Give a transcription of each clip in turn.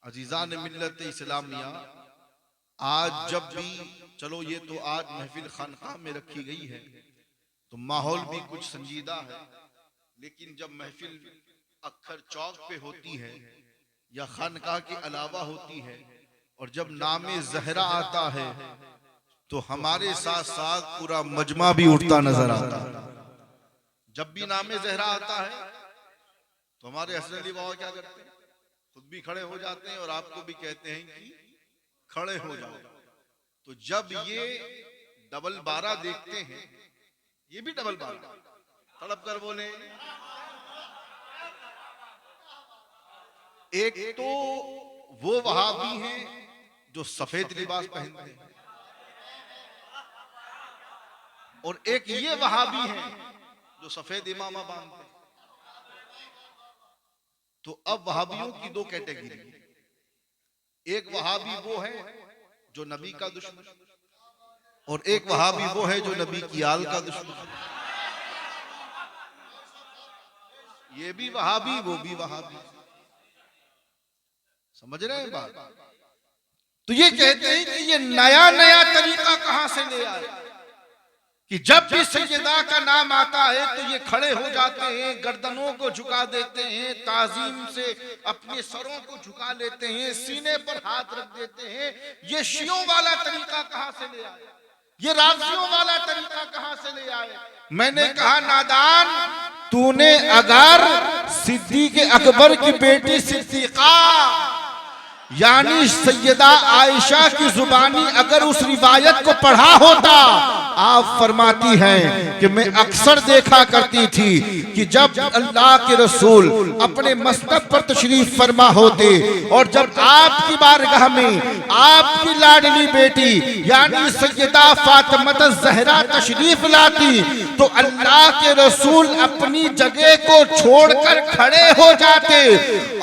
अजीज़ान मिल्लत इस्लामिया, आज जब भी चलो ये तो आज महफिल खानकाह में रखी गई है तो माहौल भी कुछ संजीदा है, लेकिन जब महफिल अक्खर चौक पे होती है या खानकाह के अलावा होती है और जब नामे ज़हरा आता है तो हमारे साथ साथ पूरा मजमा भी उठता नजर आता है। जब भी नामे ज़हरा आता है तो हमारे हसन अली बाबा क्या करते हैं, खुद भी खड़े हो जाते हैं और आपको भी कहते हैं कि खड़े हो जाओ। तो जब ये डबल 12 देखते हैं, ये भी डबल 12 तड़प कर बोले, एक तो वो वहाबी हैं जो सफेद लिबास पहनते हैं और एक ये वहाबी हैं जो सफेद इमामा बांधते हैं। तो अब वहाबियों की दो कैटेगरी, एक वहाबी वो है जो नबी का दुश्मन और एक वहाबी वो है जो नबी की आल का दुश्मन। ये भी वहाबी वो भी वहाबी, समझ रहे हैं बात। तो ये कहते हैं कि ये नया नया तरीका कहां से ले आए कि जब भी सैयदा का नाम आता है तो ये खड़े हो जाते हैं, गर्दनों को झुका देते हैं, ताजीम से अपने सरों को झुका लेते हैं, सीने पर हाथ रख देते हैं। ये शियों वाला तरीका कहां से ले आए, ये राफियों वाला तरीका कहां से ले आए। मैंने कहा नादान, तूने अगर सिद्दीक अकबर की बेटी सिद्दीका यानी सैयदा आयशा की जुबानी अगर उस रिवायत को पढ़ा होता, आप फरमाती हैं कि मैं अक्सर देखा करती थी कि जब अल्लाह के रसूल अपने मस्तक पर तशरीफ फरमा होते और जब आपकी बारगाह में आपकी लाडली बेटी यानी सैयदा फातिमा ज़हरा तशरीफ लाती तो अल्लाह के रसूल अपनी जगह को छोड़कर खड़े हो जाते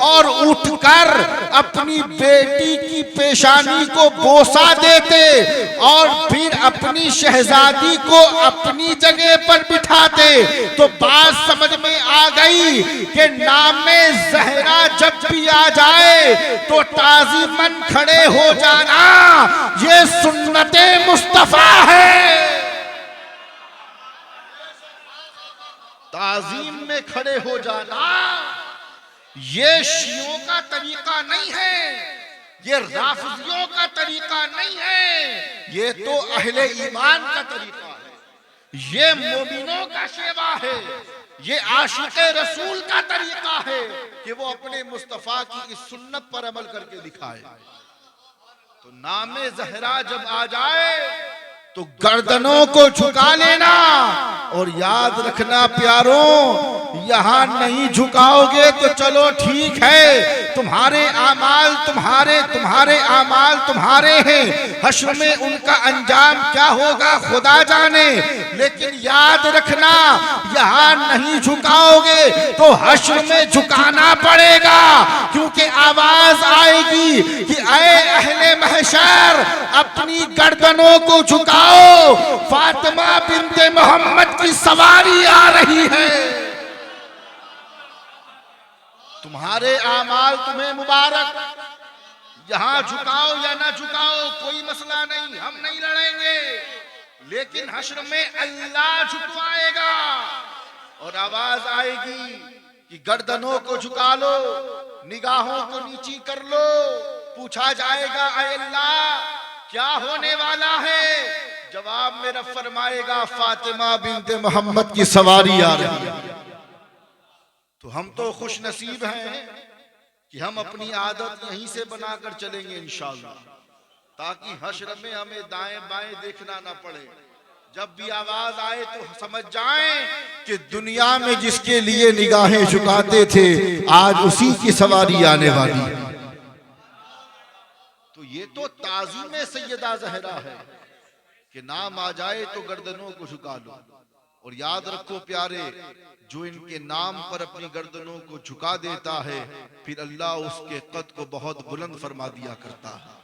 और उठकर अपनी बेटी की पेशानी को बोसा देते और फिर अपनी शहजादी को अपनी जगह पर बिठाते। तो बात समझ में आ गई कि नामे ज़हरा जब भी आ जाए तो ताज़ीमन खड़े हो जाना ये सुन्नते मुस्तफा है। ताज़ीम में खड़े हो जाना ये शियों का तरीका नहीं है, ये राफिजियों का तरीका नहीं है, ये तो अहले ईमान का तरीका है, ये मोमिनों का शेवा है, ये आशिक़े रसूल का तरीका है कि वो अपने मुस्तफा की इस सुन्नत पर अमल करके दिखाए। तो नामे ज़हरा जब आ जाए तो गर्दनों को झुका लेना और याद रखना प्यारों, यहां नहीं झुकाओगे तो चलो ठीक है, तुम्हारे आमाल तुम्हारे हैं, हश्र में उनका अंजाम क्या होगा खुदा जाने। लेकिन याद रखना यहां नहीं झुकाओगे तो हश्र में झुकाना पड़ेगा, क्योंकि आवाज आएगी कि ऐ अहले महशर अपनी गर्दनों को झुकाओ, फातिमा बिन्ते मोहम्मद की सवारी आ रही है। तुम्हारे आमाल तुम्हें मुबारक, यहां झुकाओ या ना झुकाओ कोई मसला नहीं, हम नहीं लड़ेंगे, लेकिन हश्र में अल्लाह झुकवाएगा और आवाज आएगी कि गर्दनों को झुका लो, निगाहों को नीची कर लो। पूछा जाएगा ऐ अल्लाह क्या होने वाला है, जवाब मेरा फरमाएगा फातिमा बिन्ते मोहम्मद की सवारी आ रही है। तो हम तो खुश नसीब हैं कि हम अपनी आदत यहीं से बनाकर चलेंगे इंशाअल्लाह, ताकि हश्र में हमें दाएं बाएं देखना ना पड़े। जब भी आवाज आए तो समझ जाएं कि दुनिया में जिसके लिए निगाहें झुकाते थे आज उसी की सवारी आने वाली है। तो ये तो ताज़ीम सैयदा ज़हरा है कि नाम आ जाए तो गर्दनों को झुका लो। और याद रखो प्यारे, जो इनके नाम पर अपनी गर्दनों को झुका देता है फिर अल्लाह उसके कद को बहुत बुलंद फरमा दिया करता है।